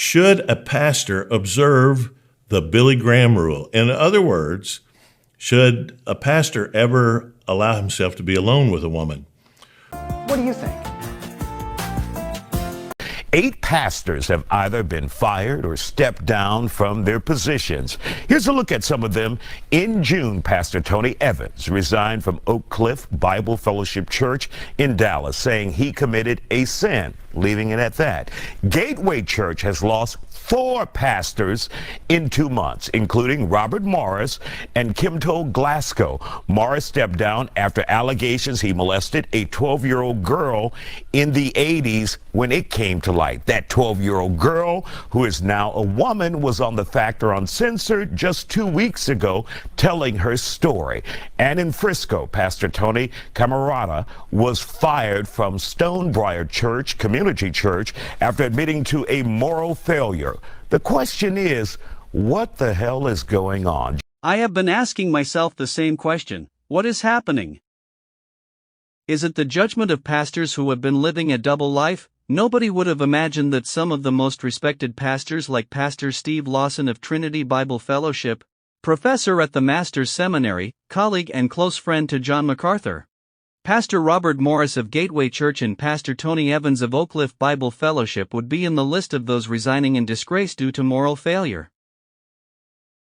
Should a pastor observe the Billy Graham rule? In other words, should a pastor ever allow himself to be alone with a woman? What do you think? 8 pastors have either been fired or stepped down from their positions. Here's a look at some of them. In June, Pastor Tony Evans resigned from OakCliff Bible Fellowship Church in Dallas, saying he committed a sin, leaving it at that. Gateway Church has lost 4 pastors in 2 months, including Robert Morris and Kimto Glasgow. Morris stepped down after allegations he molested a 12-year-old girl in the 80s when it came to light. That 12-year-old girl, who is now a woman, was on the Factor Uncensored just 2 weeks ago telling her story. And in Frisco, Pastor Tony Camarada was fired from Stonebriar Church, Community Church, after admitting to a moral failure. The question is, what the hell is going on? I have been asking myself the same question. What is happening? Is it the judgment of pastors who have been living a double life? Nobody would have imagined that some of the most respected pastors, like Pastor Steve Lawson of Trinity Bible Fellowship, professor at the Master's Seminary, colleague and close friend to John MacArthur, Pastor Robert Morris of Gateway Church, and Pastor Tony Evans of OakCliff Bible Fellowship would be in the list of those resigning in disgrace due to moral failure.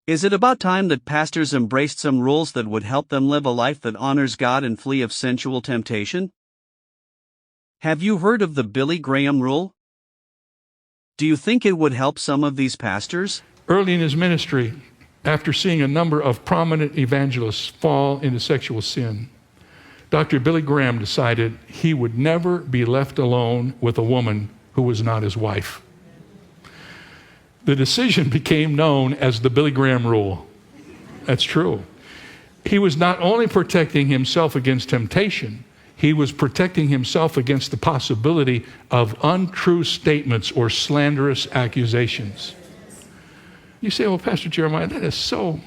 Is it about time that pastors embraced some rules that would help them live a life that honors God and flee of sensual temptation? Have you heard of the Billy Graham rule? Do you think it would help some of these pastors? Early in his ministry, after seeing a number of prominent evangelists fall into sexual sin, Dr. Billy Graham decided he would never be left alone with a woman who was not his wife. The decision became known as the Billy Graham rule. That's true. He was not only protecting himself against temptation, he was protecting himself against the possibility of untrue statements or slanderous accusations. You say, well, Pastor Jeremiah, that is so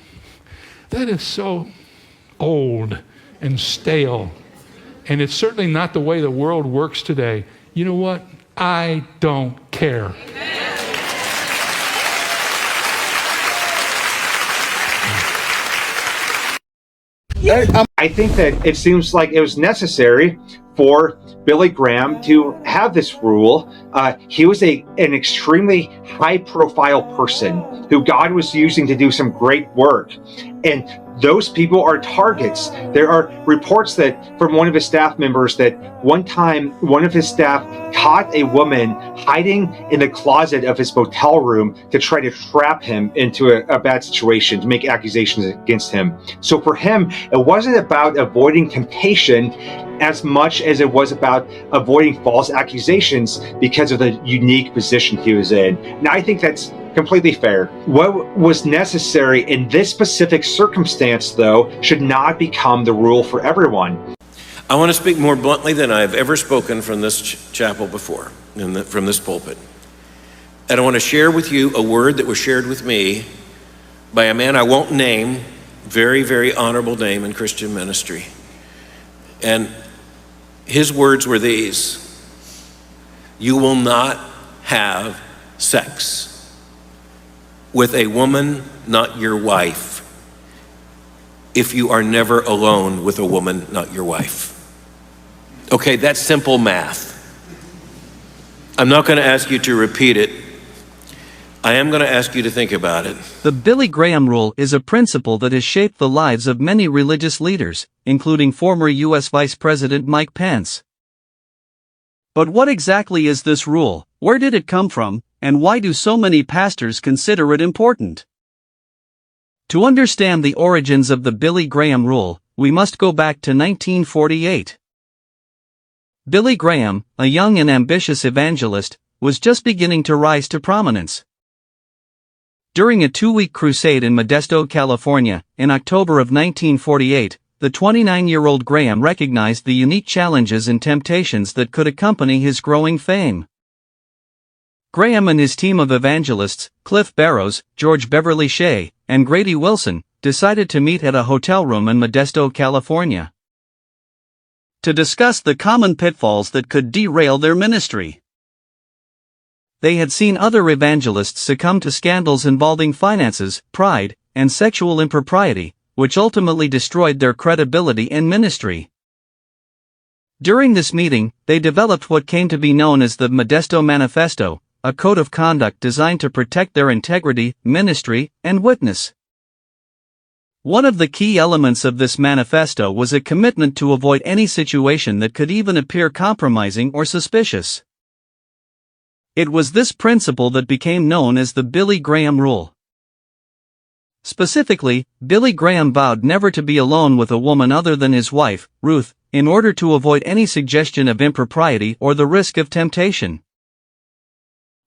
old and stale. And it's certainly not the way the world works today. You know what? I don't care. I think that it seems like it was necessary for Billy Graham to have this rule. He was an extremely high-profile person who God was using to do some great work. And those people are targets. There are reports that from one of his staff members that one time one of his staff caught a woman hiding in the closet of his motel room to try to trap him into a bad situation, to make accusations against him. So for him, it wasn't about avoiding temptation as much as it was about avoiding false accusations because of the unique position he was in. And I think that's completely fair. What was necessary in this specific circumstance, though, should not become the rule for everyone. I want to speak more bluntly than I've ever spoken from this chapel before, from this pulpit. And I want to share with you a word that was shared with me by a man I won't name, very, very honorable name in Christian ministry. And his words were these: you will not have sex with a woman not your wife if you are never alone with a woman not your wife. Okay, that's simple math. I'm not going to ask you to repeat it. I am going to ask you to think about it. The Billy Graham rule is a principle that has shaped the lives of many religious leaders, including former U.S. Vice President Mike Pence. But what exactly is this rule? Where did it come from? And why do so many pastors consider it important? To understand the origins of the Billy Graham rule, we must go back to 1948. Billy Graham, a young and ambitious evangelist, was just beginning to rise to prominence. During a 2-week crusade in Modesto, California, in October of 1948, the 29-year-old Graham recognized the unique challenges and temptations that could accompany his growing fame. Graham and his team of evangelists, Cliff Barrows, George Beverly Shea, and Grady Wilson, decided to meet at a hotel room in Modesto, California, to discuss the common pitfalls that could derail their ministry. they had seen other evangelists succumb to scandals involving finances, pride, and sexual impropriety, which ultimately destroyed their credibility in ministry. During this meeting, they developed what came to be known as the Modesto Manifesto, a code of conduct designed to protect their integrity, ministry, and witness. One of the key elements of this manifesto was a commitment to avoid any situation that could even appear compromising or suspicious. It was this principle that became known as the Billy Graham Rule. Specifically, Billy Graham vowed never to be alone with a woman other than his wife, Ruth, in order to avoid any suggestion of impropriety or the risk of temptation.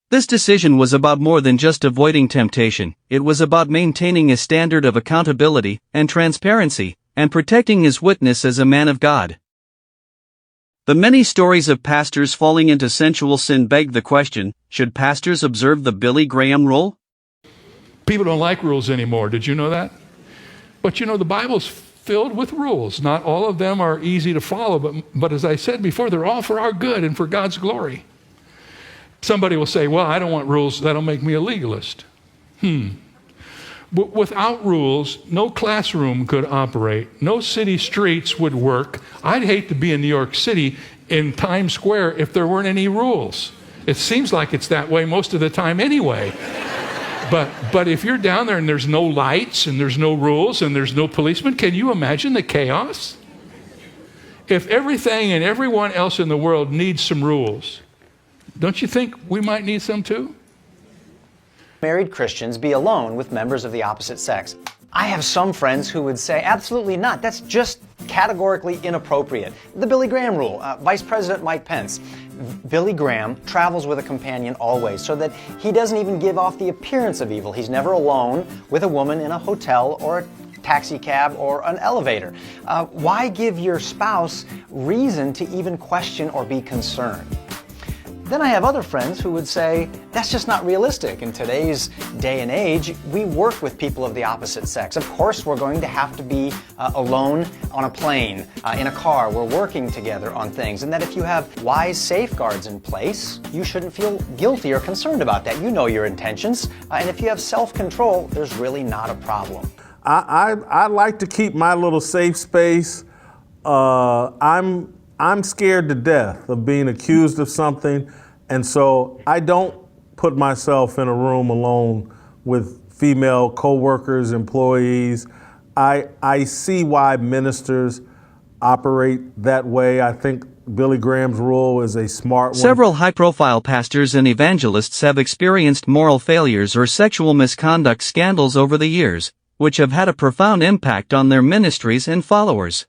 This decision was about more than just avoiding temptation. It was about maintaining a standard of accountability and transparency, and protecting his witness as a man of God. The many stories of pastors falling into sensual sin beg the question, should pastors observe the Billy Graham Rule? People don't like rules anymore. Did you know that? But you know, the Bible's filled with rules. Not all of them are easy to follow, but as I said before, they're all for our good and for God's glory. Somebody will say, well, I don't want rules, that'll make me a legalist. But without rules, no classroom could operate, no city streets would work. I'd hate to be in New York City in Times Square if there weren't any rules. It seems like it's that way most of the time anyway. But if you're down there and there's no lights and there's no rules and there's no policemen, can you imagine the chaos? If everything and everyone else in the world needs some rules, don't you think we might need some too? Married Christians be alone with members of the opposite sex. I have some friends who would say, absolutely not, that's just categorically inappropriate. The Billy Graham Rule, Vice President Mike Pence. Billy Graham travels with a companion always so that he doesn't even give off the appearance of evil. He's never alone with a woman in a hotel or a taxi cab or an elevator. Why give your spouse reason to even question or be concerned? Then I have other friends who would say, that's just not realistic. In today's day and age, we work with people of the opposite sex. Of course, we're going to have to be alone on a plane, in a car. We're working together on things. And that if you have wise safeguards in place, you shouldn't feel guilty or concerned about that. You know your intentions. And if you have self-control, there's really not a problem. I like to keep my little safe space. I'm scared to death of being accused of something, and so I don't put myself in a room alone with female co-workers, employees. I see why ministers operate that way. I think Billy Graham's rule is a smart one. Several high-profile pastors and evangelists have experienced moral failures or sexual misconduct scandals over the years, which have had a profound impact on their ministries and followers.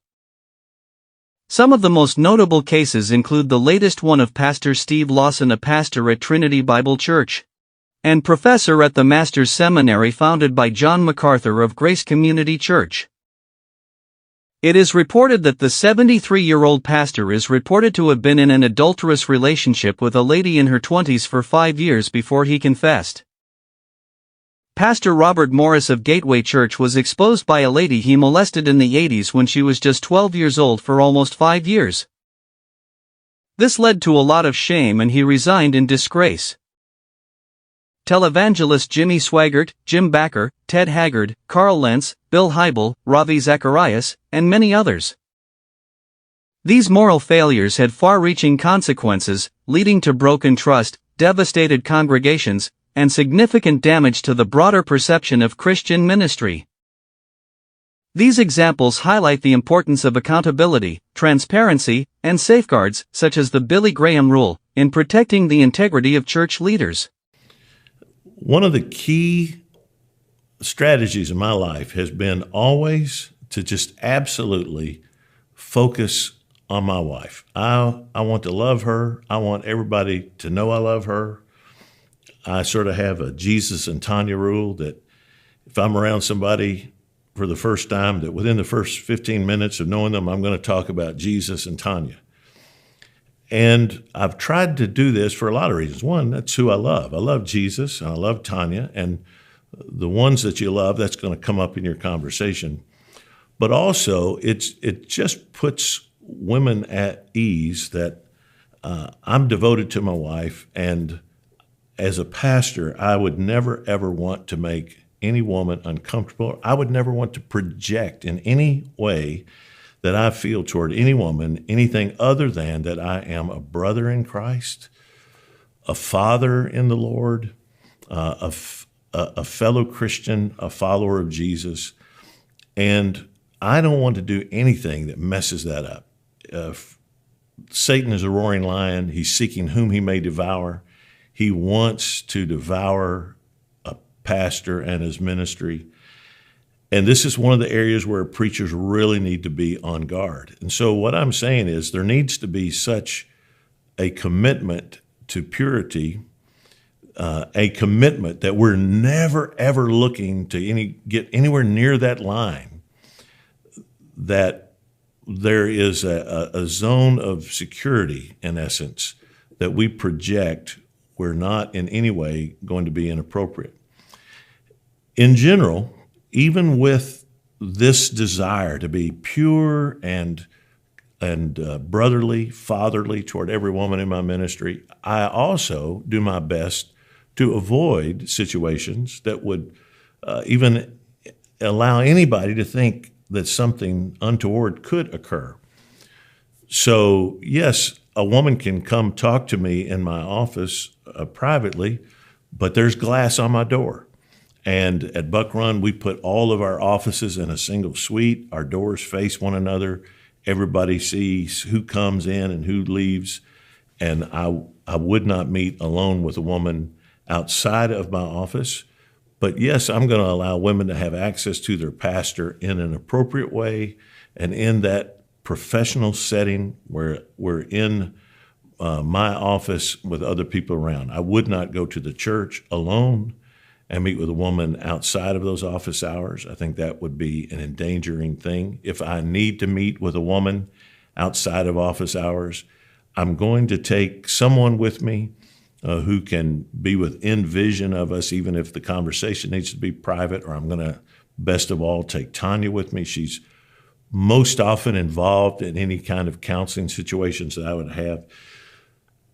Some of the most notable cases include the latest one of Pastor Steve Lawson, a pastor at Trinity Bible Church and professor at the Master's Seminary founded by John MacArthur of Grace Community Church. It is reported that the 73-year-old pastor is reported to have been in an adulterous relationship with a lady in her 20s for 5 years before he confessed. Pastor Robert Morris of Gateway Church was exposed by a lady he molested in the 80s when she was just 12 years old for almost 5 years. This led to a lot of shame and he resigned in disgrace. Televangelist Jimmy Swaggart, Jim Bakker, Ted Haggard, Carl Lentz, Bill Hybel, Ravi Zacharias, and many others. These moral failures had far-reaching consequences, leading to broken trust, devastated congregations, and significant damage to the broader perception of Christian ministry. These examples highlight the importance of accountability, transparency, and safeguards, such as the Billy Graham Rule, in protecting the integrity of church leaders. One of the key strategies in my life has been always to just absolutely focus on my wife. I want to love her. I want everybody to know I love her. I sort of have a Jesus and Tanya rule that if I'm around somebody for the first time, that within the first 15 minutes of knowing them, I'm going to talk about Jesus and Tanya. And I've tried to do this for a lot of reasons. One, that's who I love. I love Jesus and I love Tanya, and the ones that you love, that's going to come up in your conversation. But also, it just puts women at ease that I'm devoted to my wife, and as a pastor, I would never, ever want to make any woman uncomfortable. I would never want to project in any way that I feel toward any woman anything other than that I am a brother in Christ, a father in the Lord, a fellow Christian, a follower of Jesus. And I don't want to do anything that messes that up. Satan is a roaring lion. He's seeking whom he may devour. He wants to devour a pastor and his ministry. And this is one of the areas where preachers really need to be on guard. And so what I'm saying is there needs to be such a commitment to purity, a commitment that we're never, ever looking to get anywhere near that line, that there is a zone of security, in essence, that we project we're not in any way going to be inappropriate. In general, even with this desire to be pure and brotherly, fatherly toward every woman in my ministry, I also do my best to avoid situations that would even allow anybody to think that something untoward could occur. So yes, a woman can come talk to me in my office privately, but there's glass on my door. And at Buck Run, we put all of our offices in a single suite. Our doors face one another. Everybody sees who comes in and who leaves. And I would not meet alone with a woman outside of my office. But yes, I'm going to allow women to have access to their pastor in an appropriate way and in that professional setting where we're in my office with other people around. I would not go to the church alone and meet with a woman outside of those office hours. I think that would be an endangering thing. If I need to meet with a woman outside of office hours, I'm going to take someone with me who can be within vision of us, even if the conversation needs to be private, or I'm going to, best of all, take Tanya with me. She's most often involved in any kind of counseling situations that I would have.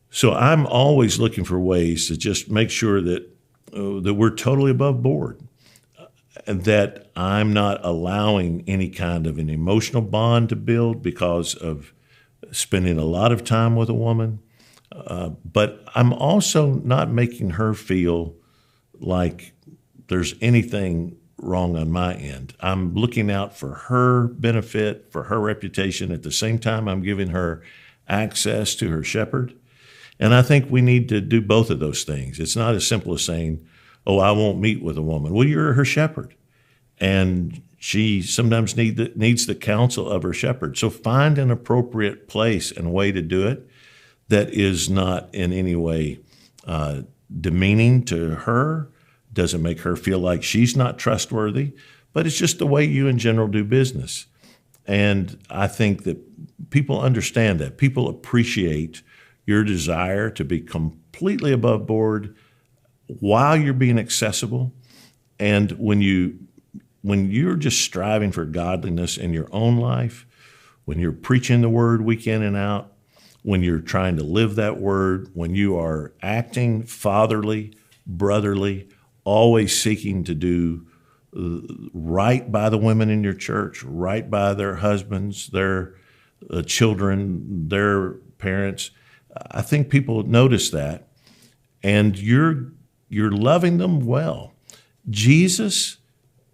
So I'm always looking for ways to just make sure that we're totally above board, and that I'm not allowing any kind of an emotional bond to build because of spending a lot of time with a woman. But I'm also not making her feel like there's anything wrong on my end. I'm looking out for her benefit, for her reputation. At the same time, I'm giving her access to her shepherd. And I think we need to do both of those things. It's not as simple as saying, oh, I won't meet with a woman. Well, you're her shepherd. And she sometimes needs the counsel of her shepherd. So find an appropriate place and way to do it that is not in any way demeaning to her, doesn't make her feel like she's not trustworthy, but it's just the way you in general do business. And I think that people understand that. People appreciate your desire to be completely above board while you're being accessible. And when you're just striving for godliness in your own life, when you're preaching the word week in and out, when you're trying to live that word, when you are acting fatherly, brotherly, always seeking to do right by the women in your church, right by their husbands, their children, their parents, I think people notice that, and you're loving them well. Jesus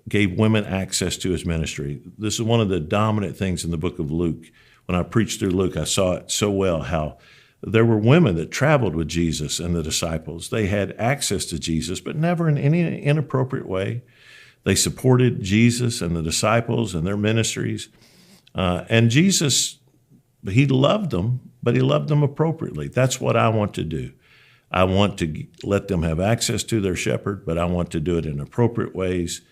gave women access to his ministry. This is one of the dominant things in the book of Luke. When I preached through Luke, I saw it so well, how there were women that traveled with Jesus and the disciples. They had access to Jesus, but never in any inappropriate way. They supported Jesus and the disciples and their ministries. And Jesus, he loved them, but he loved them appropriately. That's what I want to do. I want to let them have access to their shepherd, but I want to do it in appropriate ways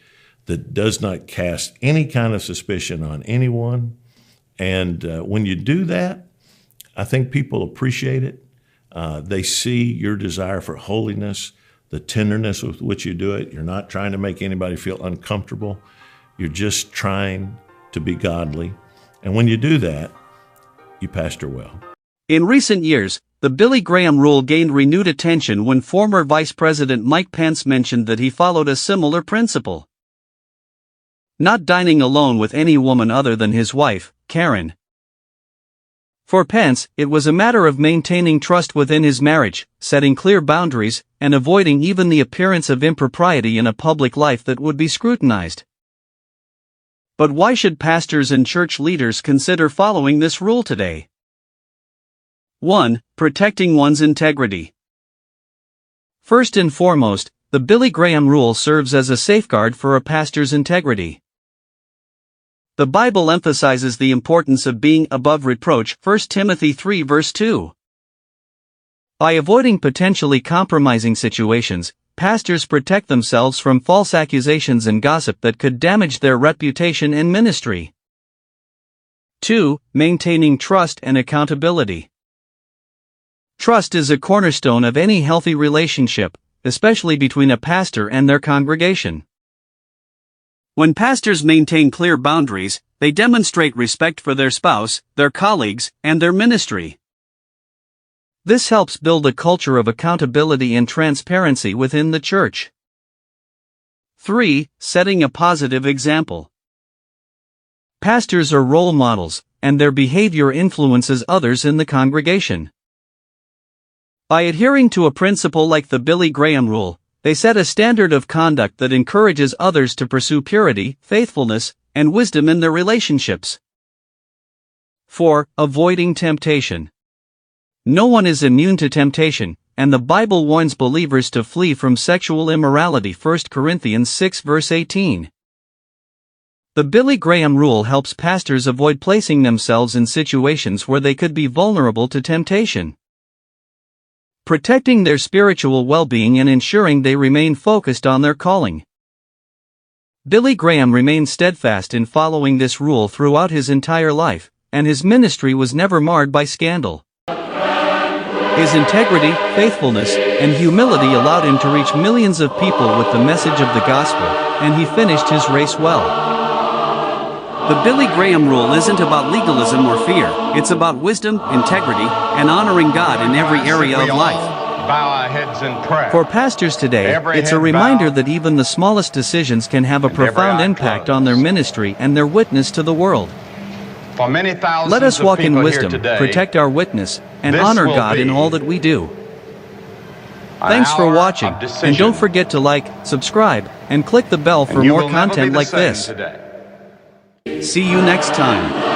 that does not cast any kind of suspicion on anyone. And when you do that, I think people appreciate it. They see your desire for holiness, the tenderness with which you do it. You're not trying to make anybody feel uncomfortable. You're just trying to be godly. And when you do that, you pastor well. In recent years, The Billy Graham rule gained renewed attention when former Vice President Mike Pence mentioned that he followed a similar principle. Not dining alone with any woman other than his wife, Karen. For Pence, it was a matter of maintaining trust within his marriage, setting clear boundaries, and avoiding even the appearance of impropriety in a public life that would be scrutinized. But why should pastors and church leaders consider following this rule today? 1. Protecting one's integrity. First and foremost, the Billy Graham rule serves as a safeguard for a pastor's integrity. The Bible emphasizes the importance of being above reproach, 1 Timothy 3 verse 2. By avoiding potentially compromising situations, pastors protect themselves from false accusations and gossip that could damage their reputation and ministry. 2. Maintaining trust and accountability. Trust is a cornerstone of any healthy relationship, especially between a pastor and their congregation. When pastors maintain clear boundaries, they demonstrate respect for their spouse, their colleagues, and their ministry. This helps build a culture of accountability and transparency within the church. 3. Setting a positive example. Pastors are role models, and their behavior influences others in the congregation. By adhering to a principle like the Billy Graham rule, they set a standard of conduct that encourages others to pursue purity, faithfulness, and wisdom in their relationships. 4. Avoiding temptation. No one is immune to temptation, and the Bible warns believers to flee from sexual immorality, 1 Corinthians 6 verse 18. The Billy Graham rule helps pastors avoid placing themselves in situations where they could be vulnerable to temptation. Protecting their spiritual well-being and ensuring they remain focused on their calling. Billy Graham remained steadfast in following this rule throughout his entire life, and his ministry was never marred by scandal. His integrity, faithfulness, and humility allowed him to reach millions of people with the message of the gospel, and he finished his race well. The Billy Graham rule isn't about legalism or fear, it's about wisdom, integrity, and honoring God in every area of life. Bow our heads in prayer. For pastors today, it's a reminder that even the smallest decisions can have a profound impact on their ministry and their witness to the world. For many thousands Let us walk in of people wisdom, here today, protect our witness, and this honor will God in be all that we do. an Thanks for hour watching, of decision. and don't forget to like, subscribe, and click the bell for And you more will never be content the like same this. today. See you next time.